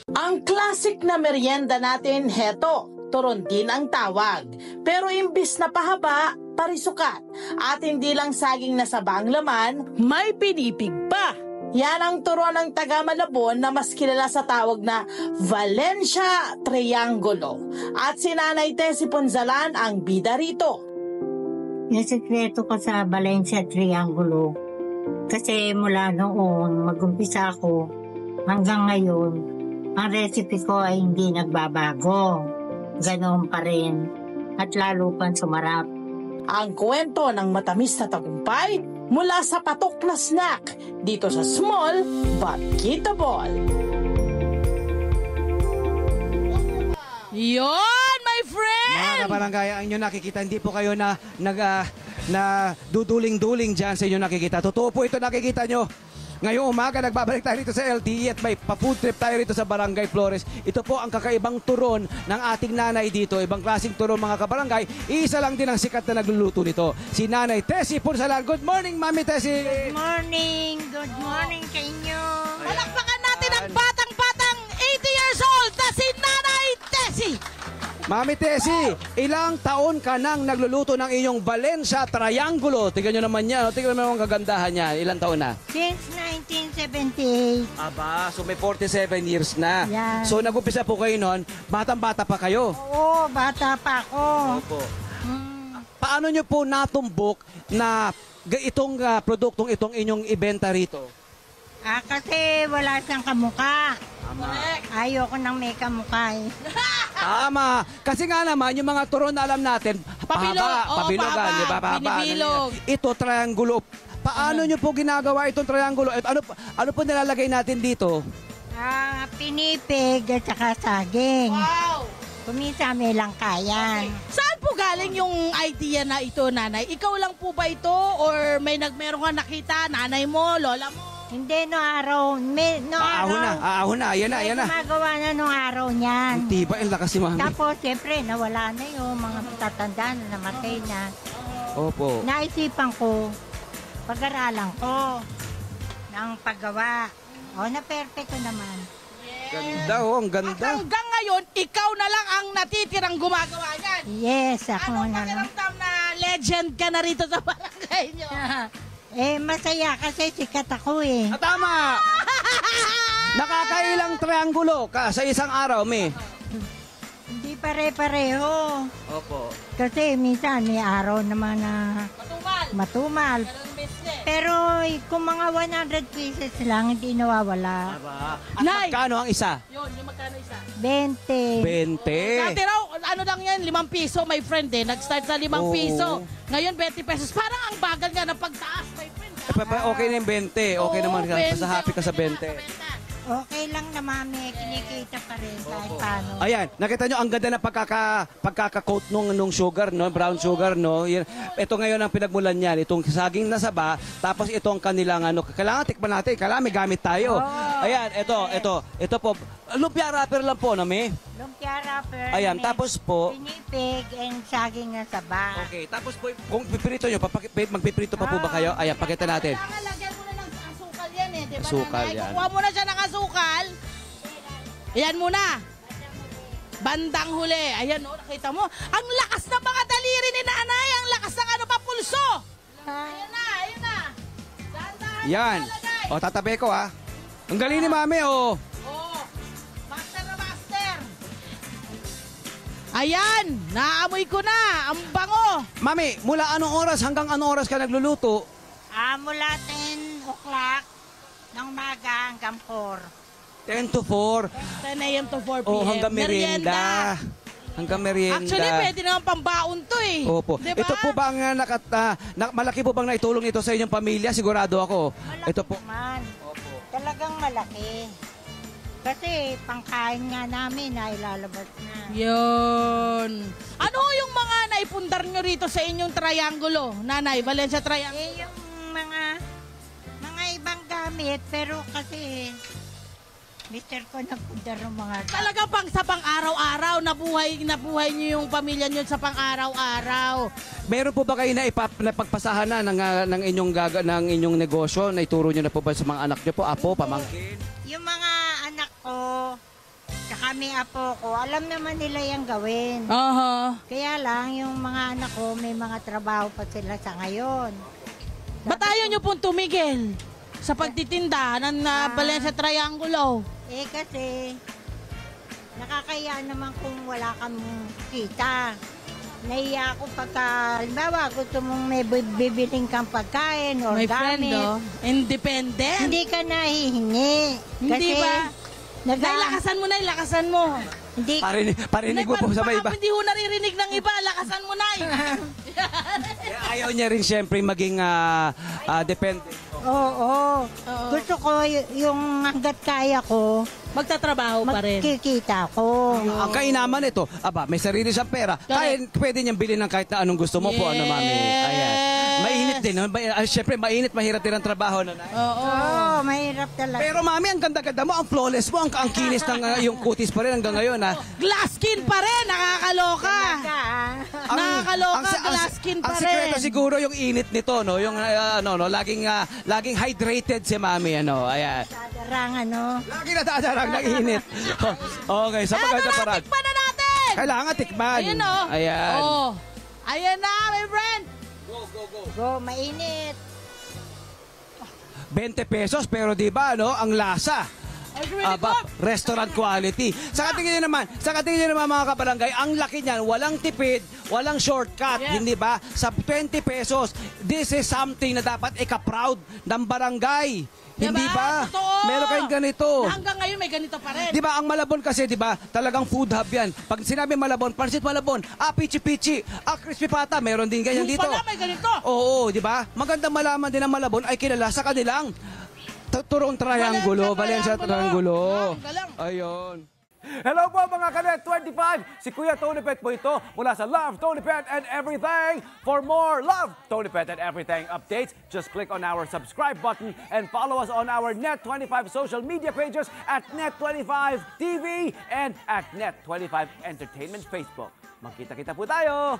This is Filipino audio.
Ang classic na merienda natin, heto, turon din ang tawag. Pero imbis na pahaba, parisukat. At hindi lang saging na sabang laman, may pinipig pa. Yan ang turon ng taga Malabon na mas kilala sa tawag na Valencia Triangulo. At si Nanay Tessie Ponzalan ang bida rito. Yung sekreto ko sa Valencia Triangulo, kasi mula noon mag-umpisa ako hanggang ngayon, ang recipe ko ay hindi nagbabago. Ganoon pa rin at lalo pang sumarap. Ang kwento ng matamis na tagumpay mula sa patok na snack dito sa Small But Eatable. Yon, my friend! Mga kabarangay, ang inyo nakikita, hindi po kayo na duduling-duling dyan sa inyo nakikita. Totoo po ito nakikita nyo. Ngayong umaga, nagbabalik tayo dito sa LTE at may pa-food trip tayo rito sa Barangay Flores. Ito po ang kakaibang turon ng ating nanay dito. Ibang klaseng turon mga kabarangay. Isa lang din ang sikat na nagluluto nito. Si Nanay Tessie Ponzalan. Good morning, Mami Tessie! Good morning! Good morning sa inyo! Palakpakan natin ang batang-batang 80 years old na si Nanay Tessie! Mami Tessie, ilang taon ka nang nagluluto ng inyong Valencia Triangulo? Tingnan nyo naman yan. Tingnan mo naman ang kagandahan niya. Ilang taon na? Since 1978. Aba, so may 47 years na. Yan. So nag-umpisa po kayo noon, batang-bata pa kayo. Oo, bata pa ako. Opo. Paano nyo po natumbok na itong produktong itong inyong ibenta rito? Kasi wala siyang kamuka. Ayoko nang may kamuka eh. Tama. Kasi nga naman, yung mga turon na alam natin, pabilogan, di ba? Binibilog. Ito, triangulo. Paano nyo po ginagawa itong triangulo? Ano po nilalagay natin dito? Pinipig at saka saging. Wow! Kumisa may langkayan. Saan po galing yung idea na ito, Nanay? Ikaw lang po ba ito? Or meron ka nakita, nanay mo, lola mo? Hindi, no araw. Aahon na. Ayan na. Gumagawa na nung araw niyan. Tiba, ang lakas si Mami. Tapos, siyempre, nawala na yung mga matatanda na namatay na. Opo. Naisipan ko, pag-aralan ko ng paggawa. Na-perfecto naman. Ganda ang ganda. At hanggang ngayon, ikaw na lang ang natitirang gumagawa niyan. Yes, ako Anong na lang. pakiramdam na legend ka na rito sa barangay niyo? Masaya kasi sikat ako eh. Tama! Nakakailang triangulo ka sa isang araw, May? Hindi pare-pareho. Opo. Kasi minsan may araw naman na matumal. Pero kung mga 100 pieces lang, hindi nawawala. At magkano ang isa? Yun, yung magkano isa? 20. 20. Dati raw, ano lang yan, 5 piso, my friend eh. Nag-start sa 5 piso. Ngayon, 20 pesos. Parang ang bagal nga ng pagtaas, my friend. Okay na yung 20. Okay naman ka. Basta happy ka sa 20. Okay lang na mami, kinikita pa rin kahit paano. Ayan, nakita nyo ang ganda na pagkaka-coat nung sugar, no? Brown sugar, no? Ito ngayon ang pinagmulan niyan, itong saging na saba, tapos itong kanilang kailangan tikman natin, kailangan may gamit tayo. Ayan, ito po, lumpia wrapper lang po, Nami. Lumpia wrapper. Ayan, tapos po, pinipig and saging na saba. okay, tapos po, kung pipirito nyo, magpipirito pa po ba kayo? Ayan, pakita natin. Kailangan lagyan mo na ng asukal yan eh. Diba, Asukal Nanay? yan. Kukuha mo na siya ng asukal. Ayan muna. Bandang huli. Ayan o, nakita mo. Ang lakas ng mga daliri ni Nanay. Ang lakas ng pulso. Ayan na. Dahan-dahan Yan. ilalagay. O, tatabi ko ha. Ang galing ni Mami, o. Master na master. Ayan, naamoy ko na. Ang bango. Mami, mula anong oras hanggang anong oras ka nagluluto? Mula 10 o'clock ng umaga hanggang 4. 10 to 4. 10 a.m. to 4 p.m. O, hanggang merienda. Hanggang merienda. Actually, pwede naman pambaon to eh. Opo. Diba? Ito po bang malaki po bang naitulong ito sa inyong pamilya? Sigurado ako. Malaki Ito po. naman. Talagang malaki. Kasi pangkain nga namin na ilalabas na. Yun. Ano yung mga naipundar nyo rito sa inyong triangulo, Nanay? Valencia Triangulo? Yung mga ibang gamit, pero kasi mister ko nagpundar ng mga gamit. Talaga pang sa pang-araw-araw, nabuhay nyo yung pamilya nyo sa pang-araw-araw. Meron po ba kayo na napagpasahan na ng inyong negosyo? Na ituro nyo na po ba sa mga anak nyo po? Apo, pamangkin? Yung mga anak ko, kami apo ko, alam naman nila yung gawin. Aha. Kaya lang, yung mga anak ko, may mga trabaho pa sila sa ngayon. Ba't ayaw nyo pong tumigil sa pagtitinda ng Valencia Triangulo? Kasi, nakakaya naman kung wala kang kita. Naiya ako pagka, halimbawa, gusto mong may bibiling kang pagkain o My friend, gamit. oh, independent. Hindi ka nahihingi. Hindi Kasi, ba? Lakasan mo na, lakasan mo. Hindi, Parinig mo po sa may iba. Baka hindi ho naririnig ng iba, lakasan mo na. Ayaw niya rin siyempre maging dependent. oo. Gusto ko yung hanggat kaya ko, Magtatrabaho pa rin. magkikita ko. Ang kainaman ito, may sarili siyang pera. Kaya pwede niyang bilhin ng kahit na anong gusto mo po, ano, mami. Ayan. Mainit din. Siyempre, mainit, mahirap din ang trabaho. No? Oo. Mahirap talaga. Pero mami, ang ganda-ganda mo, ang flawless mo, ang kinis ng yung kutis pa rin hanggang ngayon. Ha? Glass skin pa rin, nakakaloka. Nakakaloka, glass skin pa Ang rin. sikreto siguro yung init nito, no? Yung laging hydrated si mami, ano. Ayan. Sadarang ano. Lagi natadarang ng init. Okay, sa maganda parang. Tikman na natin. Kailangan tikman. Ayun, oh. Ayan. Oh. Ayan na, my friend. Go, mainit. 20 pesos, pero di ba, no? Ang lasa. Restaurant quality. Sa katingin nyo naman mga kabarangay, ang laki niyan, walang tipid, walang shortcut, Yeah. hindi ba? Sa 20 pesos, this is something na dapat ika-proud ng barangay. Diba? Hindi ba? Totoo. Meron kayong ganito. Hanggang ngayon may ganito pa rin. Di ba, ang Malabon kasi, di ba, talagang food hub yan. Pag sinabi Malabon, Pansit Malabon, pichi-pichi, crispy pata, meron din ganyan Yung dito. pala may ganito. Oo, di ba? Magandang malaman din ang Malabon ay kilala sa kanilang turong triangulo, Valencia Triangulo. Ang galang. Ayun. Hello po mga Kanet 25! Si Kuya Tony Pet po ito mula sa Love, Tony Pet and Everything. For more Love, Tony Pet and Everything updates, just click on our subscribe button and follow us on our Net25 social media pages at Net25 TV and at Net25 Entertainment Facebook. Magkita-kita po tayo!